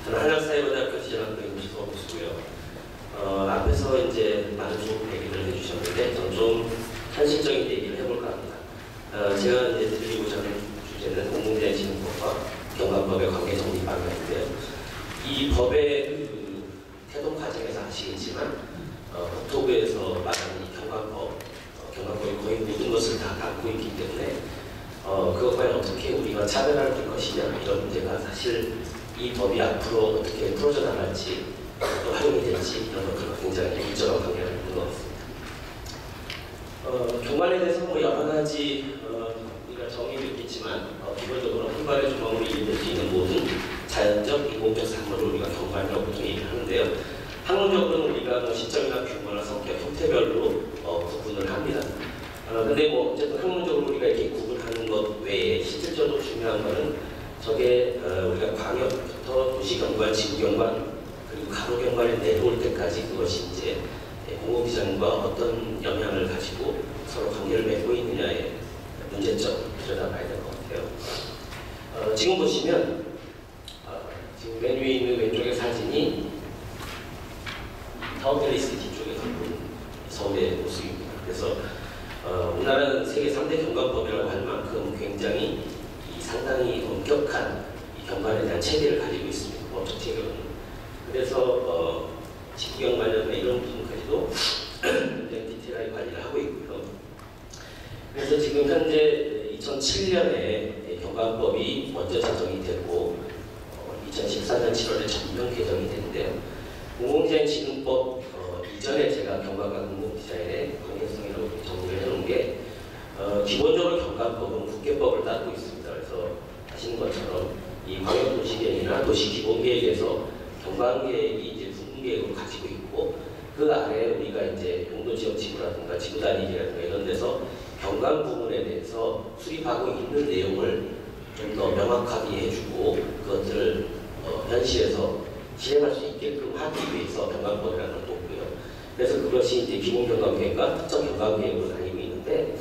저는 한양사회고등학교 지정학부의 김수고고요. 앞에서 이제 많은 좋은 얘기를 해주셨는데, 저는 좀 현실적인 얘기를 해볼까 합니다. 제가 이제 드리고자 하는 주제는 공공재생지능법과 경관법의 관계 정리 방향인데요. 이 법의 그 태동 과정에서 아시겠지만, 국토부에서 말하는 이 경관법이 거의 모든 것을 다 담고 있기 때문에, 그것 과연 어떻게 우리가 차별화를 할 것이냐, 이런 문제가 사실 이 법이 앞으로 어떻게 풀어져 나갈지, 또 활용이 될지, 이런 것들과 굉장히 밀접한 관계가 있는 것 같습니다. 경관에 대해서 뭐 여러 가지 우리가 정의도 있겠지만, 기본적으로 한 발의 조망으로 이해될 수 있는 모든 자연적, 인공적 산물을 우리가 경관이라고 보통 얘기를 하는데요. 학문적으로는 우리가 뭐 시점이나 규모나 성격, 형태별로 구분을 합니다. 근데 뭐 어쨌든 학문적으로 우리가 이렇게 구분하는 것 외에 실질적으로 중요한 것은 저게 우리가 광역부터 도시경관, 지구경관, 그리고 가로경관에 내려올 때까지 그것이 이제 공공기관과 어떤 영향을 가지고 서로 관계를 맺고 있느냐의 문제점 들여다봐야 될 것 같아요. 지금 보시면 지금 맨 위에 있는 왼쪽의 사진이 타워팰리시티 쪽에서 본 서울의 모습입니다. 그래서 우리나라는 세계 3대 경관법이라고 할 만큼 굉장히 상당히 엄격한 이 경관에 대한 체계를 가지고 있습니다. 법적 체계로는. 그래서 지구경관이나 이런 부분까지도 굉장히 디테일하게 관리를 하고 있고요. 그래서 지금 현재 2007년에 경관법이 먼저 제정이 됐고 2014년 7월에 전면 개정이 됐는데요. 공공재생지능법 이전에 제가 경관과 공공디자인의 관계성이라고 정리를 해놓은 게 기본적으로 경관법은 국계법을 따르고 있습니다. 그래서 아시는 것처럼 이 광역도시계획이나 도시기본계획에서 경관계획이 이제 분분계획으로 가지고 있고 그 아래 우리가 이제 용도지역지구라든가 지구단위계라든가 이런 데서 경관 부분에 대해서 수립하고 있는 내용을 좀 더 명확하게 해주고 그것들을 현실에서 실행할 수 있게끔 하기 위해서 경관법이라는 것도 없고요. 그래서 그것이 이제 기본경관계획과 특정경관계획으로 나뉘고 있는데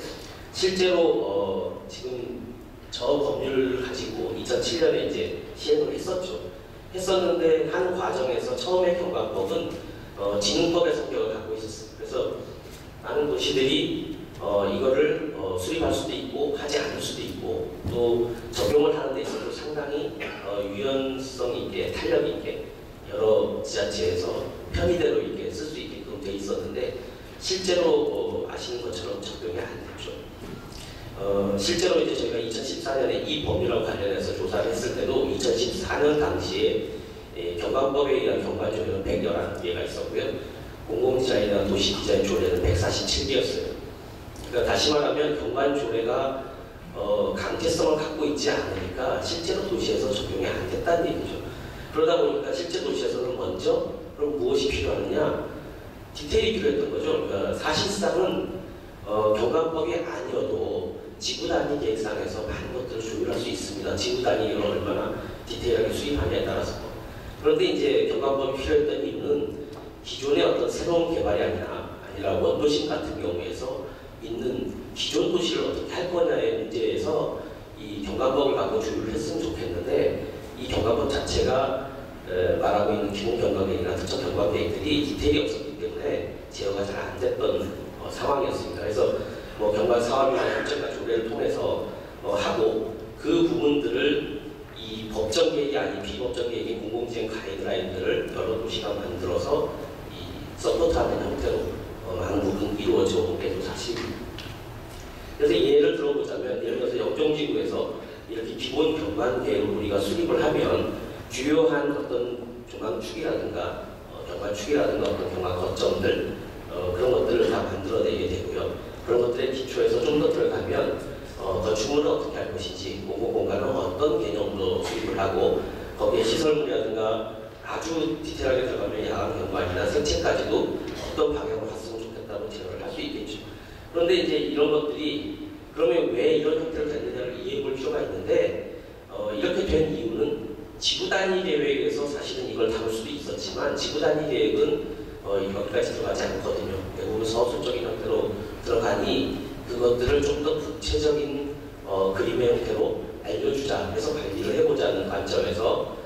실제로 지금 저 법률을 가지고 2007년에 이제 시행을 했었는데 한 과정에서 처음에 경관법은 지능법의 성격을 갖고 있었어요. 그래서 많은 도시들이 이거를 수립할 수도 있고 하지 않을 수도 있고 또 적용을 하는 데 있어서 상당히 유연성 있게 탄력 있게 여러 지자체에서 편의대로 이렇게 쓸 수 있게끔 돼 있었는데 실제로 아시는 것처럼 적용이 안 됐죠. 실제로 이제 저희가 2014년에 이 법률과 관련해서 조사를 했을 때도 2014년 당시에 경관법에 의한 경관조례는 111개가 있었고요. 공공디자인이나 도시디자인 조례는 147개였어요. 그러니까 다시 말하면 경관조례가 강제성을 갖고 있지 않으니까 실제로 도시에서 적용이 안 됐다는 얘기죠. 그러다 보니까 실제 도시에서는 먼저 그럼 무엇이 필요하느냐? 디테일이 필요했던 거죠. 그러니까 사실상은 경관법이 아니어도 지구단위 계획상에서 많은 것들을 조율할 수 있습니다. 지구단위를 얼마나 디테일하게 수립하냐에 따라서. 그런데 이제 경관법이 필요했던 이유는 기존의 어떤 새로운 개발이 아니라 원도심 같은 경우에서 있는 기존 도시를 어떻게 할 거냐의 문제에서 이 경관법을 갖고 조율을 했으면 좋겠는데 이 경관법 자체가 말하고 있는 기본 경관계획이나 특정 경관계획들이 디테일이 없었기 때문에 제어가 잘 안 됐던 상황이었습니다. 그래서 뭐 경관 사업이나 협정과 조례를 통해서 하고 그 부분들을 이 법정 계획이 아닌 비법정 계획인 공공지행 가이드라인들을 여러 도시가 만들어서 이 서포트하는 형태로 많은 부분 이루어져 온 게 사실입니다. 그래서 예를 들어보자면 예를 들어서 영종지구에서 이렇게 기본 경관 계획을 우리가 수립을 하면 주요한 어떤 조망축이라든가 경관축이라든가 어떤 경관 거점들 그런 것들을 다 만들어내게 되고요. 그런 것들의 기초에서 좀 더 들어가면 건축물을 어떻게 할 것인지 공공공간은 어떤 개념으로 수립을 하고 거기에 시설물이라든가 아주 디테일하게 들어가면 야간 경관이나 생체까지도 어떤 방향으로 갔으면 좋겠다고 제어를 할 수 있겠죠. 그런데 이제 이런 것들이 그러면 왜 이런 형태로 됐느냐를 이해해 볼 필요가 있는데 이렇게 된 이유는 지구단위 계획에서 사실은 이걸 다룰 수도 있었지만 지구단위 계획은 여기까지 들어가지 않거든요. 대부분 서술적인 형태로 들어가니 그것들을 좀 더 구체적인 그림의 형태로 알려주자. 그래서 관리를 해보자는 관점에서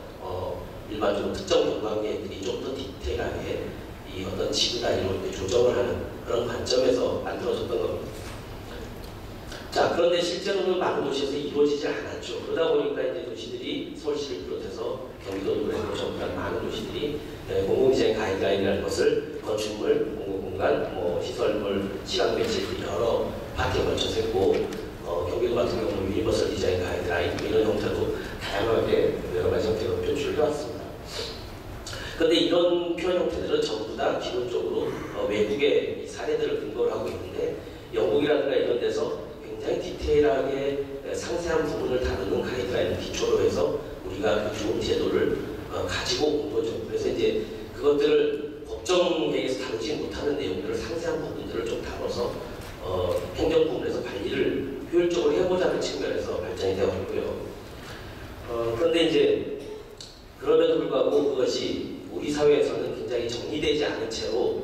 일반적으로 특정 경관계들이 좀 더 디테일하게 이 어떤 지구 단위로 이렇게 조정을 하는 그런 관점에서 만들어졌던 겁니다. 자, 그런데 실제로는 많은 도시에서 이루어지지 않았죠. 그러다 보니까 이제 도시들이 서울시를 비롯해서 경기도도 그랬고 전부 다 많은 도시들이 공공디자인 가이드라인이라는 것을 건축물, 공공공간, 시설물, 시각 매체 여러 파트에 걸쳐서 했고 경기도 같은 경우는 유니버설 디자인 가이드라인 이런 형태도 다양하게 여러 가지 형태로 표출을 해왔습니다. 그런데 이런 표현 형태들은 전부 다 기본적으로 외국의 사례들을 근거로 하고 있는데 영국이라든가 이런 데서 굉장히 디테일하게 상세한 부분을 다루는 가이드라인을 기초로 해서 우리가 그 좋은 제도를 가지고 온 거죠. 그래서 이제 그것들을 법정계에서 다루지 못하는 내용들을 상세한 부분들을 좀 다뤄서 행정 부분에서 관리를 효율적으로 해보자는 측면에서 발전이 되어 있고요. 그런데 이제 그럼에도 불구하고 그것이 우리 사회에서는 굉장히 정리되지 않은 채로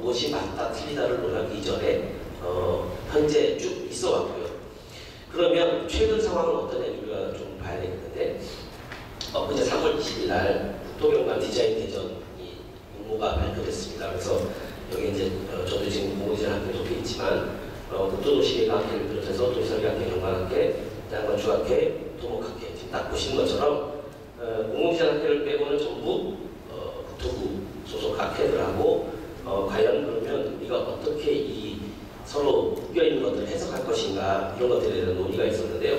무엇이 맞다 틀리다를 논하기 이전에 현재 쭉 있어 왔고요. 그러면 최근 상황은 어떠냐를 우리가 좀 봐야 되겠는데 어제 3월 20일 날 국토경관 디자인 대전이 공모가 발표됐습니다. 그래서 여기 이제 저도 지금 공모디자인 학교에 속해 있지만 국토도시계획학회를 비롯해서 도시설계학회, 경관학회, 건축학회, 토목학회 지금 딱 보시는 것처럼 공공디자인학회를 빼고는 전부 국토부 소속 학회들하고 과연 그러면 우리가 어떻게 이 서로 묶여있는 것들을 해석할 것인가 이런 것들에 대한 논의가 있었는데요.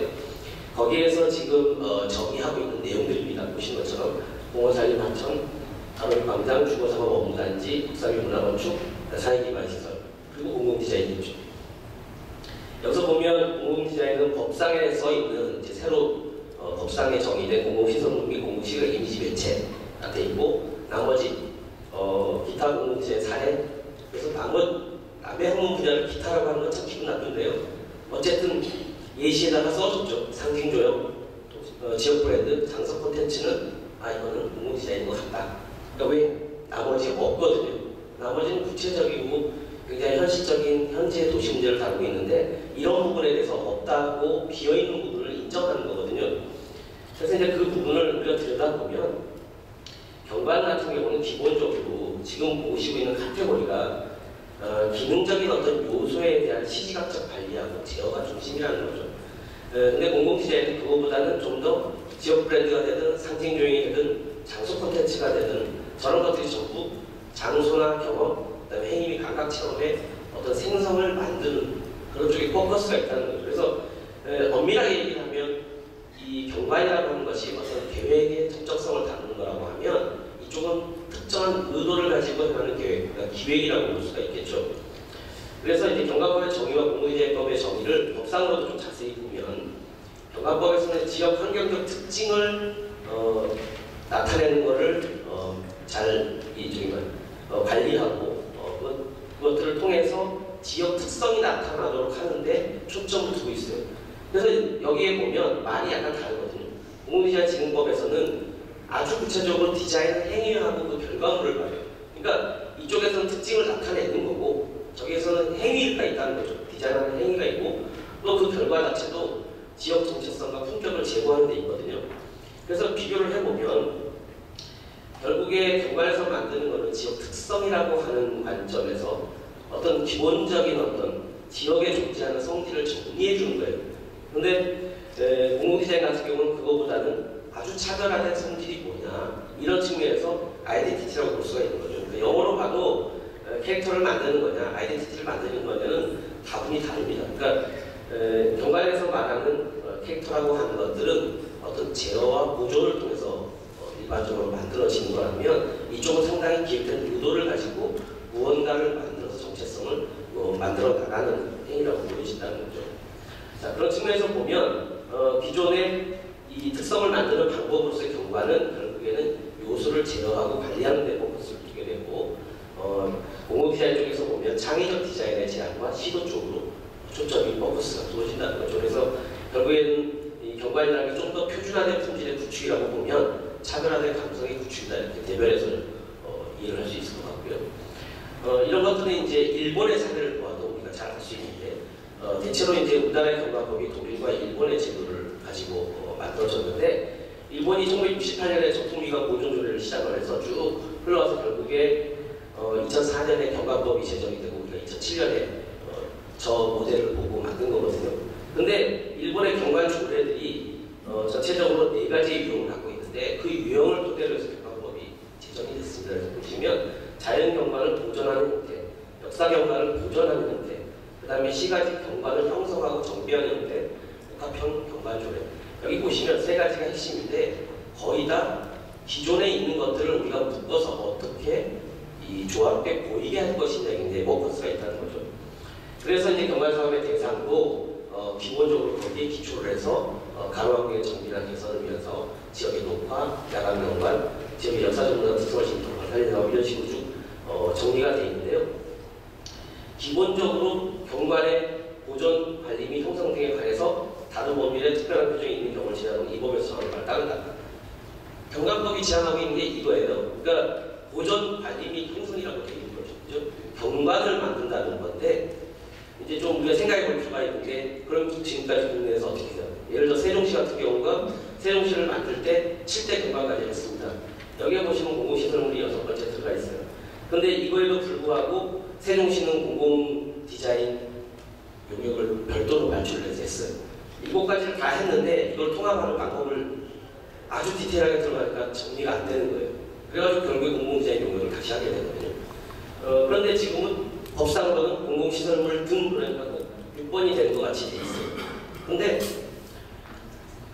거기에서 지금 정의하고 있는 내용들입니다. 보시는 것처럼 공원산림 하천, 단원광장, 주거상업 업무단지, 국산유 문화건축, 사회기반시설, 그리고 공공디자인이죠. 여기서 보면 공공디자인은 법상에 써있는 이제 새로 법상에 정의된 공공시설물 및 공공시각 이미지 매체가 돼 있고 나머지 기타 공공디자인 사례 그래서 남의 학문 분야를 기타라고 하는 건 참 기분 나쁜데요. 어쨌든 예시에다가 써줬죠. 상징 조형, 지역 브랜드, 장석 콘텐츠는 이거는 공공디자인인 것 같다. 그러니까 왜? 나머지 없거든요. 나머지는 구체적이고 굉장히 현실적인 현재 도시 문제를 다루고 있는데 이런 부분에 대해서 없다고 비어있는 부분을 인정하는 거거든요. 그래서 이제 그 부분을 우리가 들여다보면 경관 같은 경우는 기본적으로 지금 보시고 있는 카테고리가 기능적인 어떤 요소에 대한 시지각적 관리하고 제어가 중심이라는 거죠. 근데 공공디자인은 그거보다는 좀 더 지역 브랜드가 되든 상징 조형이 되든 장소 콘텐츠가 되든 저런 것들이 전부 장소나 경험, 그다음에 행위 및 감각 체험의 어떤 생성을 만드는 그런 쪽에 포커스가 있다는 거죠. 그래서 엄밀하게 얘기하면 이 경관이라고 하는 것이 어떤 계획의 적적성을 다루는 거라고 하면 이쪽은 특정한 의도를 가지고 하는 계획, 그러니까 기획이라고 볼 수가 있겠죠. 그래서 이제 경관법의 정의와 공공디자인법의 정의를 법상으로도 좀 자세히 보면 경관법에서는 지역 환경적 특징을 나타내는 것을 잘 관리하고 그것들을 통해서 지역 특성이 나타나도록 하는데 초점을 두고 있어요. 그래서 여기에 보면 말이 약간 다르거든요. 공공디자인 진흥법에서는 아주 구체적으로 디자인을 행위하고 그 결과물을 말해요. 그러니까 이쪽에서는 특징을 나타내는 거고 저기에서는 행위가 있다는 거죠. 디자인하는 행위가 있고 또 그 결과 자체도 지역 정체성과 품격을 제고하는 데 있거든요. 그래서 비교를 해보면 결국에 경관에서 만드는 것은 지역 특성이라고 하는 관점에서 어떤 기본적인 어떤 지역에 존재하는 성질을 정리해 주는 거예요. 그런데 공공디자인 같은 경우는 그거보다는 아주 차별화된 성질이 뭐냐 이런 측면에서 아이덴티티라고 볼 수가 있는 거죠. 그러니까 영어로 봐도 캐릭터를 만드는 거냐 아이덴티티를 만드는 거냐는 다분히 다릅니다. 그러니까 경관에서 말하는 캐릭터라고 하는 것들은 어떤 제어와 보조를 통해서 일반적으로 만들어지는 거라면 이쪽은 상당히 기획된 의도를 가지고 무언가를 만들어서 정체성을 만들어 나가는 행위라고 보여진다는 거죠. 자, 그런 측면에서 보면 기존의 이 특성을 만드는 방법으로서의 경관은 결국에는 요소를 제어하고 관리하는 데 포커스를 두게 되고 공공디자인 쪽에서 보면 창의적 디자인의 제안과 시도 쪽으로 초점이 포커스가 두어진다는 거죠. 그래서 결국에는 이 경관이라는 게 좀 더 표준화된 품질의 구축이라고 보면 차별화된 감성의 구축이다 이렇게 대별해서 이해를 할 수 있을 것 같고요. 이런 것들은 이제 일본의 사례를 보아도 우리가 잘 알 수 있는데 대체로 이제 우리나라의 경관법이 독일과 일본의 제도를 가지고 만들어졌는데 일본이 1968년에 전통미관 보존조례를 시작을 해서 쭉 흘러와서 결국에 2004년에 경관법이 제정이 되고 우리가 2007년에 저 모델을 보고 만든 거거든요. 근데 일본의 경관 조례들이 전체적으로 4가지의 유형을 갖고 있는데 그 유형을 토대로 해서 경관법이 제정이 됐습니다. 그래서 보시면 자연경관을 보존하는 형태, 역사경관을 보존하는 형태, 그 다음에 시가지 경관을 형성하고 정비하는 형태, 복합형 경관조례. 여기 보시면 3가지가 핵심인데 거의 다 기존에 있는 것들을 우리가 묶어서 어떻게 이 조합에 보이게 할 것이냐 이게 워커스가 있다는 거죠. 그래서 이제 경관사업의 대상도 기본적으로 거기에 기초를 해서 가로학교의 정비나 개선을 위해서 지역의 녹화, 야간경관, 지역의 역사적으로 특성을 진통을 살리는 이런 식으로 쭉 정리가 되어 있는데요. 기본적으로 경관의 보존, 관리 및 형성 등에 관해서 다른 법률에 특별한 규정이 있는 경우를 제한하고 이 법에서 정하는 바를 따른다. 경관법이 제한하고 있는 게 이거예요. 그러니까 보존, 관리 및 형성이라고 되어 있는 거죠. 경관을 만든다는 건데 이제 좀 우리가 생각해 볼 필요가 있는 게 그럼 지금까지 국내에서 어떻게 해요? 예를 들어 세종시 같은 경우가 세종시를 만들 때 7대 경관관리를 했습니다. 여기에 보시면 공공시설물이 6번째 들어가 있어요. 근데 이거에도 불구하고 세종시는 공공 디자인 용역을 별도로 발주를 해서 했어요. 7가지를 다 했는데 이걸 통합하는 방법을 아주 디테일하게 들어가니까 정리가 안 되는 거예요. 그래가지고 결국에 공공디자인 용역을 다시 하게 되거든요. 그런데 지금은 법상으로는 공공시설물 등 그러니까 6번이 되는 것 같이 돼 있어요. 근데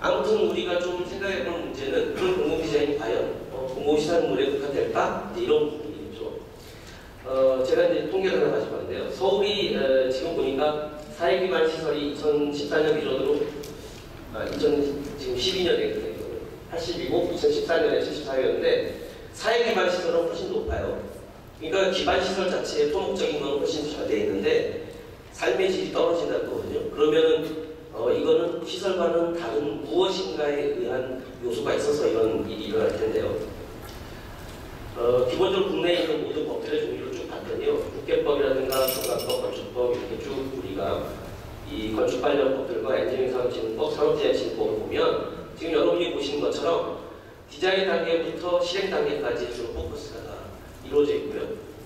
아무튼 우리가 좀 생각해 볼 문제는 그런 공공디자인이 과연 공공시설물에 국한될까? 이런 부분이죠. 제가 이제 통계를 하나 가지고 왔는데요. 서울이 지금 보니까 사회기반 시설이 2014년 기준으로 지금 12년에 80이고 2014년에 74였는데 사회기반 시설은 훨씬 높아요. 그러니까 기반시설 자체의 토목적인 건 훨씬 잘 되어 있는데 삶의 질이 떨어진다는 거거든요. 그러면은 이거는 시설과는 다른 무엇인가에 의한 요소가 있어서 이런 일이 일어날 텐데요. 기본적으로 국내에 있는 모든 법들의 종류를 쭉 봤더니요. 국계법이라든가 경관법, 건축법 이렇게 쭉 우리가 이 건축 관련 법들과 엔지니어링산업진흥법, 산업디자인진흥법을 보면 지금 여러분이 보시는 것처럼 디자인 단계부터 실행 단계까지 주로 포커스가 다 이루어져 있고요.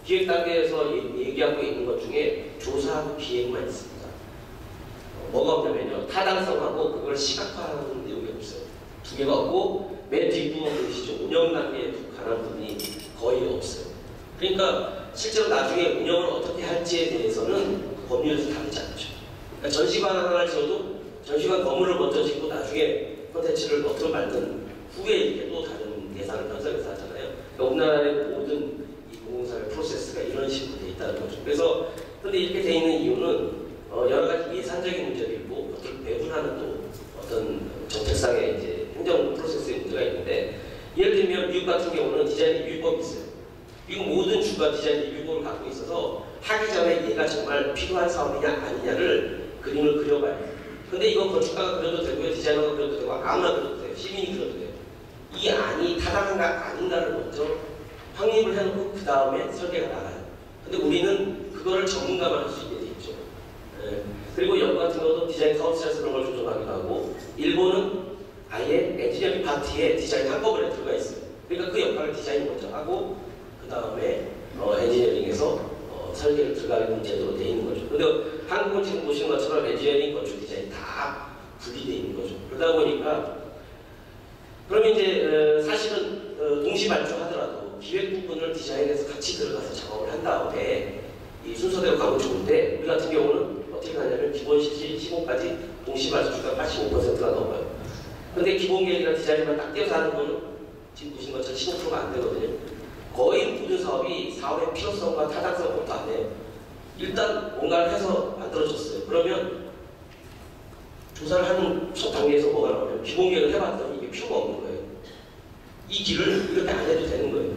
기획 단계에서 얘기하고 있는 것 중에 조사하고 기획만 있습니다. 뭐가 없냐면요. 타당성하고 그걸 시각화하는 내용이 없어요. 2개가 없고 맨 뒷부분 보시죠. 운영 단계에 관한 부분이 거의 없어요. 그러니까 실제로 나중에 운영을 어떻게 할지에 대해서는 법률에서 다루지 않죠. 그러니까 전시관 하나를 지어도 전시관 건물을 먼저 짓고 나중에 콘텐츠를 어떻게 만든 후에 이렇게 또 다른 예산을 편성해서 하잖아요. 그러니까 우리나라의 모든 이 공공사회 프로세스가 이런 식으로 되어 있다는 거죠. 그래서 근데 이렇게 되어 있는 이유는 여러 가지 예산적인 문제도 있고 그것을 배분하는 또 어떤 정책상의 이제 행정 프로세스의 문제가 있는데 예를 들면 미국 같은 경우는 디자인 리뷰법이 있어요. 미국 모든 주가 디자인 리뷰법을 갖고 있어서 하기 전에 얘가 정말 필요한 사업이냐 아니냐를 그림을 그려봐요. 근데 이건 건축가가 그려도 되고요, 디자이너가 그려도 되고 아무나 그려도 돼요, 시민이 그려도 돼요. 이 안이 타당한가 아닌가를 먼저 확립을 해놓고 그 다음에 설계가 나가요. 근데 우리는 그거를 전문가만 할 수 있게 돼 있죠. 그리고 영국 같은 경우도 디자인 카운슬에서 그런 걸 조정하기도 하고 일본은 아예 엔지니어링 파트에 디자인 학법에 들어가 있어요. 그러니까 그 역할을 디자인이 먼저 하고 그 다음에 엔지니어링에서 설계를 들어가는 제도로 되어 있는 거죠. 근데 한국은 지금 보시는 것처럼 엔지니어링, 건축 디자인 다 분리되어 있는 거죠. 그러다 보니까 그러면 이제 사실은 동시발주하더라도 기획 부분을 디자인에서 같이 들어가서 작업을 한 다음에 이 순서대로 가면 좋은데 우리 같은 경우는 어떻게 하냐면 기본 실시 시공까지 동시발주가 85%가 넘어요. 근데 기본 계획이나 디자인만 딱 떼어서 하는 거는 지금 보신 것처럼 15%가 안 되거든요. 거의 모든 사업이 사업의 필요성과 타당성부터 안 해요. 일단 뭔가를 해서 만들어졌어요. 그러면 조사를 하는 첫 단계에서 뭐가 나오냐면 기본 계획을 해봤더니 이게 필요가 없는 거예요. 이 길을 이렇게 안 해도 되는 거예요.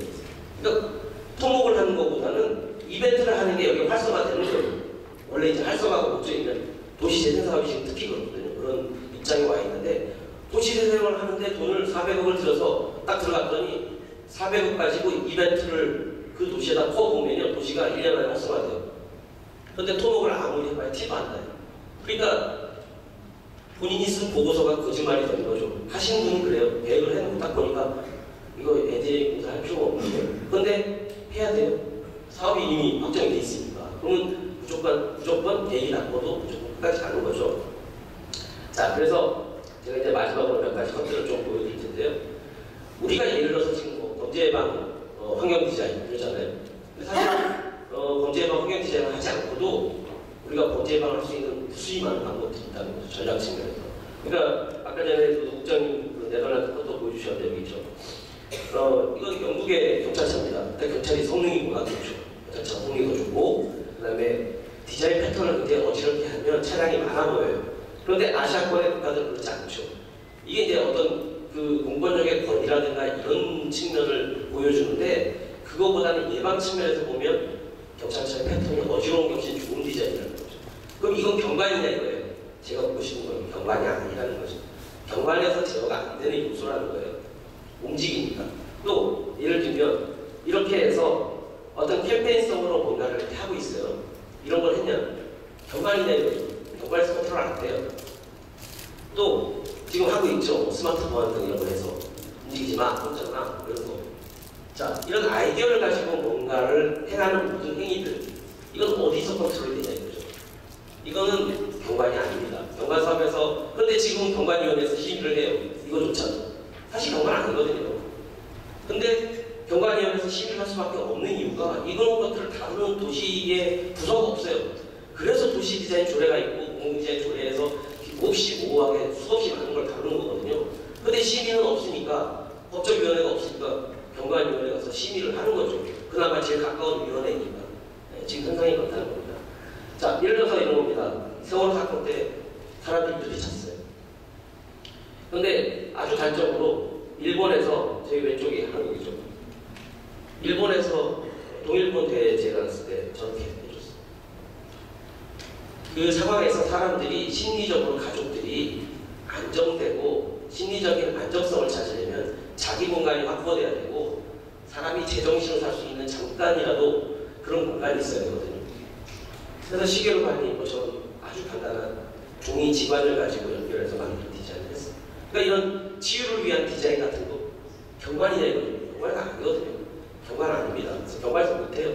그러니까 토목을 하는 것보다는 이벤트를 하는 게 여기 활성화되는 거예요. 원래 이제 활성화가 목적이면 도시재생 사업이 지금 특히 그렇거든요. 그런 입장에 와 있는데 도시재생을 하는데 돈을 400억을 들여서 딱 들어갔더니 400억 가지고 이벤트를 그 도시에다 퍼보면요. 도시가 1년 안에 활성화돼요. 그런데 토목을 아무리 해봐야 티도 안 나요. 그러니까 본인이 쓴 보고서가 거짓말이 되는 거죠. 하신 분이 그래요. 계획을 해놓고 이거 애들이 공사할 필요가 없는데. 그런데 해야 돼요. 사업이 이미 확정이 돼 있으니까. 그러면 무조건 계획이 나고도 무조건 끝까지 가는 거죠. 자, 그래서 제가 이제 마지막으로 몇 가지 것들을 좀 보여드릴 텐데요. 우리가 예를 들어서 지금 뭐 범죄 예방 환경 디자인 이러잖아요. 근데 사실 범죄 예방 환경 디자인을 하지 않고도 우리가 범죄 예방을 할 수 있는 무수히 많은 방법들이 있다는 거죠. 전략 측면에서. 그러니까 아까 전에 그 국장님 네덜란드 것도 보여주셨는데 여기 있죠. 이건 영국의 경찰차입니다. 경찰이 성능이 워낙 좋죠. 경찰차 성능이 더 좋고, 그 다음에 디자인 패턴을 굉장히 어지럽게 하면 차량이 많아 보여요. 그런데 아시아권의 국가들은 그렇지 않죠. 이게 이제 어떤 그 공권력의 권위라든가 이런 측면을 보여주는데, 그거보다는 예방 측면에서 보면 경찰차의 패턴이 어지러운 게 훨씬 좋은 디자인이라는 거죠. 그럼 이건 경관이냐 이거예요. 제가 묻고 싶은 건 경관이 아니라는 거죠. 경관에서 제어가 안 되는 요소라는 거예요. 움직이니까. 또 예를 들면 이렇게 해서 어떤 캠페인성으로 뭔가를 이렇게 하고 있어요. 이런 걸 했냐? 경관이냐 이거죠. 경관에서 컨트롤 안 돼요. 또 지금 하고 있죠. 스마트 보안 등 이런 걸 해서 움직이지 마, 혼자나 이런 거. 자, 이런 아이디어를 가지고 뭔가를 행하는 모든 행위들, 이건 어디서 컨트롤이 되냐 이거죠. 이거는 경관이 아닙니다. 경관 사업에서, 그런데 지금 경관위원회에서 심의를 해요. 이거조차도. 사실 경관 아니거든요. 근데 경관위원회에서 심의를 할 수밖에 없는 이유가 이런 것들을 다루는 도시의 부서가 없어요. 그래서 도시 디자인 조례가 있고 공공 디자인 조례에서 몹시 모호하게 수없이 많은 걸 다루는 거거든요. 근데 심의는 없으니까, 법적위원회가 없으니까 경관위원회 가서 심의를 하는 거죠. 그나마 제일 가까운 위원회니까. 네, 지금 현상이 그렇다는 겁니다. 자, 예를 들어서 이런 겁니다. 세월호 사건 때 사람들이 부딪혔어요. 근데 아주 단적으로 일본에서, 저희 왼쪽이 한국이죠. 일본에서 동일본 대제가 났을 때 저렇게 해줬어요. 그 상황에서 사람들이 심리적으로, 가족들이 안정되고 심리적인 안정성을 찾으려면 자기 공간이 확보돼야 되고, 사람이 제정신으로 살 수 있는 잠깐이라도 그런 공간이 있어야 되거든요. 그래서 시계로 봤니 것처럼 아주 간단한 종이 지관을 가지고 연결해서 만든 디자인을 했어요. 그러니까 이런 치유를 위한 디자인 같은 거 경관이냐 이거죠. 경관이 아니거든요. 경관 아닙니다. 그래서 경관에서 못해요.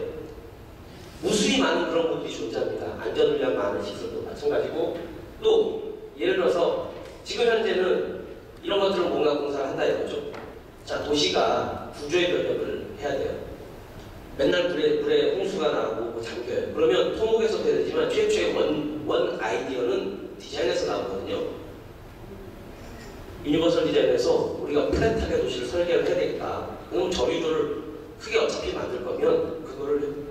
무수히 많은 그런 것들이 존재합니다. 안전을 위한 많은 시설도 마찬가지고, 또 예를 들어서 지금 현재는 이런 것들을 뭔가 공사를 한다 이거죠. 자, 도시가 구조의 변혁을 해야 돼요. 맨날 불에 홍수가 나고 뭐 잠겨요. 그러면 토목에서 돼야 되지만 최초의 원 아이디어는 디자인에서 나오거든요. 유니버설 디자인에서 우리가 플랫하게 도시를 설계를 해야 되겠다. 그럼 저류도를 크게 어차피 만들 거면 그거를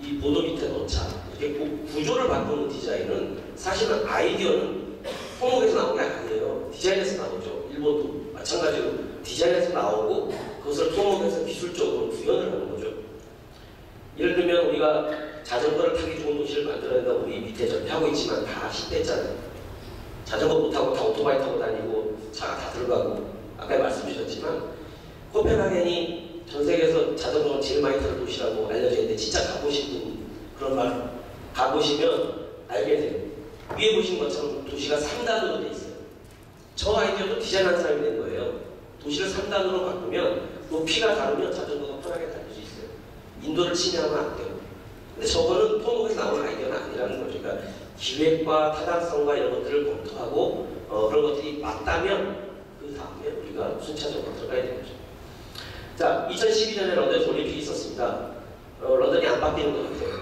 이 보도 밑에 넣자. 이렇게 구조를 바꾸는 디자인은 사실은 아이디어는 토목에서 나온 게 아니에요. 디자인에서 나오죠. 일본도 마찬가지로 디자인에서 나오고 그것을 토목에서 기술적으로 구현을 하는 거죠. 예를 들면 우리가 자전거를 타기 좋은 도시를 만들어야 된다. 우리 밑에 전폐하고 있지만 다 실패했잖아요. 자전거 못 타고 다 오토바이 타고 다니고 차가 다 들어가고, 아까 말씀 주셨지만 코펜하겐이 전 세계에서 자전거가 제일 많이 타는 도시라고 알려져 있는데, 진짜 가보신 그런 말 가보시면 알게 돼요. 위에 보신 것처럼 도시가 3단으로 돼 있어요. 저 아이디어도 디자인한 사람이 낸 거예요. 도시를 3단으로 바꾸면 높이가 다르면 자전거가 편하게 다닐 수 있어요. 인도를 침해하면 안 돼요. 근데 저거는 토목에서 나오는 아이디어는 아니라는 거죠. 그러니까 기획과 타당성과 이런 것들을 검토하고 그런 것들이 맞다면 그 다음에 우리가 순차적으로 들어가야 되는 거죠. 자, 2012년에 런던 올림픽이 있었습니다. 런던이 안 바뀌는 것 같아요.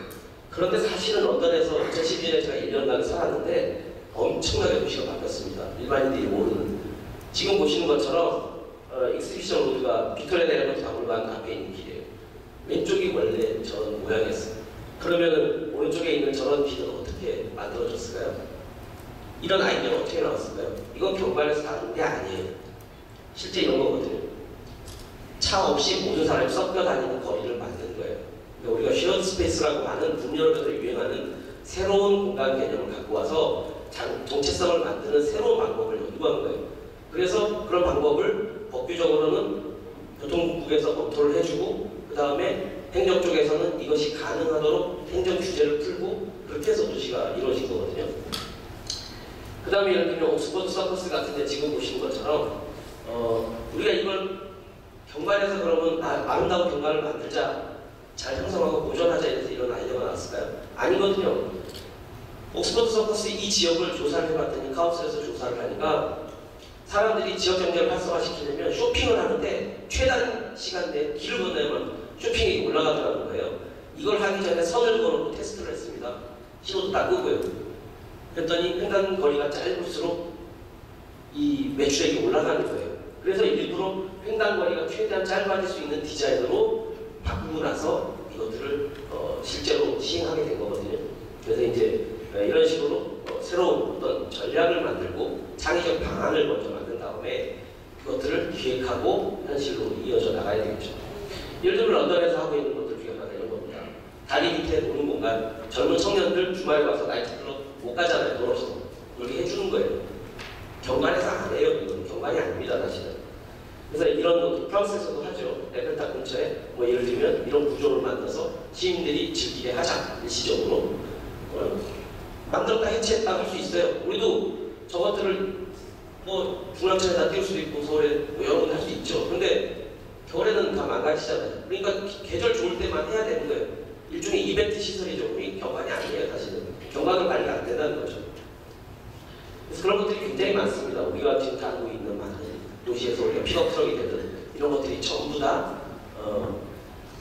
그런데 사실은 런던에서 2012년에 제가 1년간 살았는데 엄청나게 도시가 바뀌었습니다. 일반인들이 모르는. 지금 보시는 것처럼 익스비션 로드가 빅토리아 대학교 박물관 앞에 있는 길이에요. 왼쪽이 원래 저런 모양이었어요. 그러면 오른쪽에 있는 저런 길은 어떻게 만들어졌을까요? 이런 아이디어는 어떻게 나왔을까요? 이건 경관에서 나온 게 아니에요. 실제 이런 거거든요. 차 없이 모든 사람이 섞여 다니는 거리를 만든 거예요. 그러니까 우리가 쉐어드 스페이스라고 하는 북유럽에서 유행하는 새로운 공간 개념을 갖고 와서 정체성을 만드는 새로운 방법을 연구한 거예요. 그래서 그런 방법을 법규적으로는 교통국에서 검토를 해주고, 그 다음에 행정 쪽에서는 이것이 가능하도록 행정 규제를 풀고, 그렇게 해서 도시가 이루어진 거거든요. 그 다음에 예를 들면 옥스퍼드 서커스 같은데 지금 보시는 것처럼 우리가 이걸 경관에서 그러면 아름다운 경관을 만들자, 잘 형성하고 보존하자 이래서 이런 아이디어가 나왔을까요? 아니거든요. 옥스퍼드 서커스 이 지역을 조사를 해봤더니, 카운슬에서 조사를 하니까 사람들이 지역 경제를 활성화시키려면 쇼핑을 하는데 최단 시간 내에 길을 건너면 쇼핑이 올라가더라는 거예요. 이걸 하기 전에 선을 그어놓고 테스트를 했습니다. 신호도 다 끄고요. 그랬더니 횡단거리가 짧을수록 이 매출액이 올라가는 거예요. 그래서 일부러 횡단거리가 최대한 짧아질 수 있는 디자인으로 바꾸고 나서 이것들을 실제로 시행하게 된 거거든요. 그래서 이제 이런 식으로 새로운 어떤 전략을 만들고 창의적 방안을 먼저 만든 다음에 그것들을 기획하고 현실로 이어져 나가야 되겠죠. 예를 들면 런던에서 하고 있는 것들 중에 하나가 이런 겁니다. 다리 밑에 노는 공간, 젊은 청년들 주말에 와서 나이트클럽 못 가잖아요. 돈 없어서. 그렇게 해주는 거예요. 경관에서 안 해요. 이건 경관이 아닙니다, 사실은. 그래서 이런 것도 프랑스에서도 하죠. 에펠탑 근처에 뭐 예를 들면 이런 구조를 만들어서 시민들이 즐기게 하자, 일시적으로. 만들었다 해체했다 할 수 있어요. 우리도 저것들을 뭐 중랑천에다 띄울 수도 있고 서울에 뭐 여러 군 할 수 있죠. 그런데 겨울에는 다 망가지잖아요. 그러니까 계절 좋을 때만 해야 되는 거예요. 일종의 이벤트 시설이죠. 이 경관이 아니에요, 사실은. 경관은 관리가 안 된다는 거죠. 그래서 그런 것들이 굉장히 많습니다. 우리가 지금 다루고 있는 많은 도시에서 우리가 픽업 트럭이 되든 이런 것들이 전부 다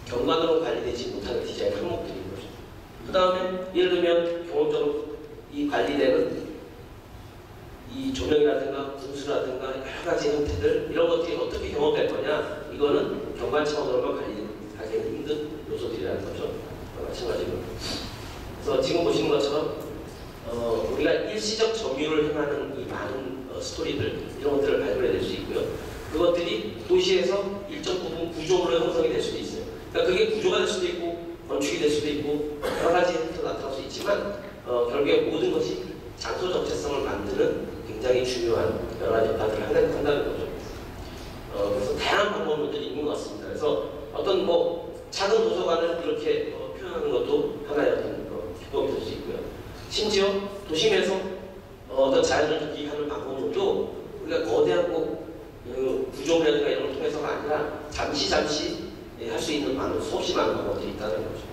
경관으로 관리되지 못하는 디자인 항목들인 거죠. 그 다음에 예를 들면 경험적으로 이 관리되는 이 조명이라든가 분수라든가 여러 가지 형태들 이런 것들이 어떻게 경험될 거냐, 이거는 경관 차원으로만 관리하기는 힘든 요소들이라는 거죠. 마찬가지로. 그래서 지금 보시는 것처럼 우리가 일시적 점유를 행하는 이 많은 스토리들 이런 것들을 발굴해낼 수 있고요. 그것들이 도시에서 일정 부분 구조로 형성이 될 수도 있어요. 그러니까 그게 구조가 될 수도 있고 건축이 될 수도 있고 여러 가지 형태로 나타날 수 있지만 결국에 모든 것이 장소 정체성을 만드는 굉장히 중요한 여러 가지 역할을 한다는 거죠. 그래서 다양한 방법들이 있는 것 같습니다. 그래서 어떤 뭐 작은 도서관을 이렇게 표현하는 것도 하나의 어떤 기법이 될 수 있고요. 심지어 도심에서 어떤 자연을 느끼게 하는 방법도 우리가 거대한 구조물이라든가 이런 걸 통해서가 아니라 잠시 할 수 있는 수없이 많은 방법들이 있다는 거죠.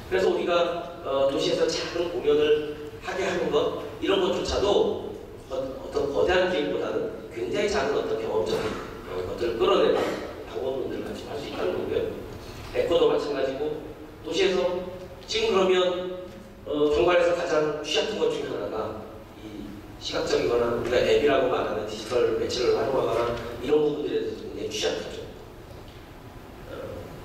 그래서 우리가 도시에서 작은 공연을 하게 하는 것 이런 것조차도 어떤 거대한 기획보다는 굉장히 작은 어떤 경험적인 것들을 끌어내는 방법론들을 같이 할 수 있다는 거고요. 에코도 마찬가지고 도시에서 지금 그러면 경관에서 가장 취약한 것 중에 하나가 이 시각적이거나 우리가 앱이라고 말하는 디지털 매체를 활용하거나 이런 부분들에 대해서 굉장히 취약하죠.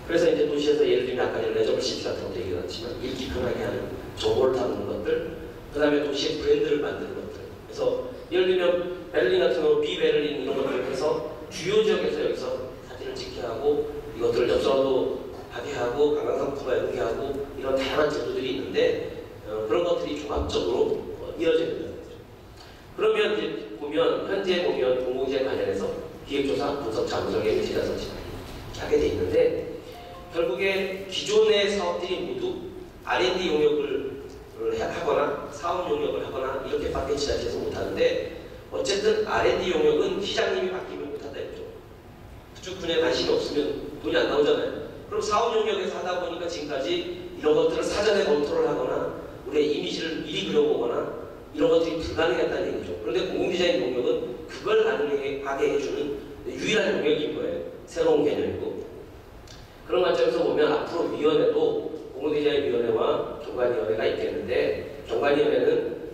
그래서 이제 도시에서 예를 들면 아까 레저블 시티 같은 것도 얘기했지만 읽기 편하게 하는 정보를 다루는 것들, 그 다음에 도시의 브랜드를 만드는 것들. 그래서 예를 들면 베를린 같은 경우 비베를린 이런 것들을 해서 주요 지역에서 여기서 사진을 찍게 하고 이것들을 엽서도 하게 하고 관광상품화 연계하고 이런 다양한 제도들이 있는데 그런 것들이 종합적으로 이어져야 된다는 거죠. 그러면 이제 보면 현재 보면 공공재 관련해서 기획조사, 분석, 자문설, 예비제자 설치 하게 돼 있는데 결국에 기존의 사업들이 모두 R&D 용역을 하거나 사업 용역을 하거나 이렇게밖에 지나치지 못하는데 어쨌든 R&D 용역은 시장님이 바뀌면 못한다 했죠. 그쪽 분야에 관심이 없으면 돈이 안 나오잖아요. 그럼 사업 용역에서 하다 보니까 지금까지 이런 것들을 사전에 검토를 하거나 우리의 이미지를 미리 그려보거나 이런 것들이 불가능했다는 얘기죠. 그런데 공공디자인 용역은 그걸 가능하게 해주는 유일한 용역인 거예요. 새로운 개념이고. 그런 관점에서 보면 앞으로 위원회도 공공디자인위원회와 경관위원회가 있겠는데 경관위원회는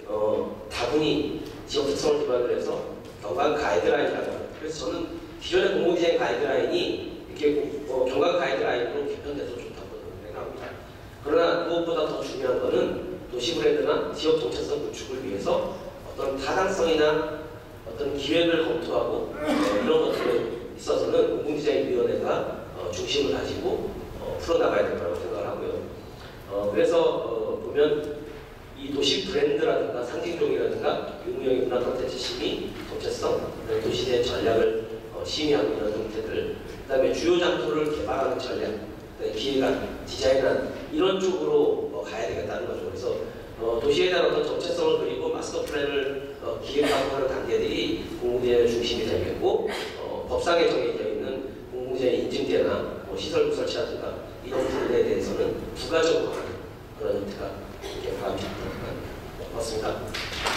다분히 지역 특성을 기반으로 해서 경관 가이드라인이라고 합니다. 그래서 저는 기존의 공공디자인 가이드라인이 이렇게 경관 가이드라인으로 개편돼서 좋다고 생각합니다. 그러나 무엇보다 더 중요한 것은 도시 브랜드나 지역 정체성 구축을 위해서 어떤 타당성이나 어떤 기획을 검토하고 이런 것들에 있어서는 공공디자인위원회가 중심을 가지고 풀어나가야 될 거라고 생각을 하고요. 그래서 보면 이 도시 브랜드라든가 상징종이라든가 유무형의 문화 콘텐츠 심의, 정체성, 도시대 전략을 심의하고 이런 형태들, 그 다음에 주요 장소를 개발하는 전략, 기획안, 디자인안 이런 쪽으로 가야 되겠다는 거죠. 그래서 도시에 대한 어떤 정체성을 그리고 마스터 플랜을 기획하고 하는 단계들이 공공디자인의 중심이 되겠고 법상에 정해져 있는 공공디자인 경쟁자의 인증제나 뭐 시설부 설치라든가 이런 부분에 대해서는 부가적으로 하는 그런 형태가 이렇게 바람직하다. 고맙습니다.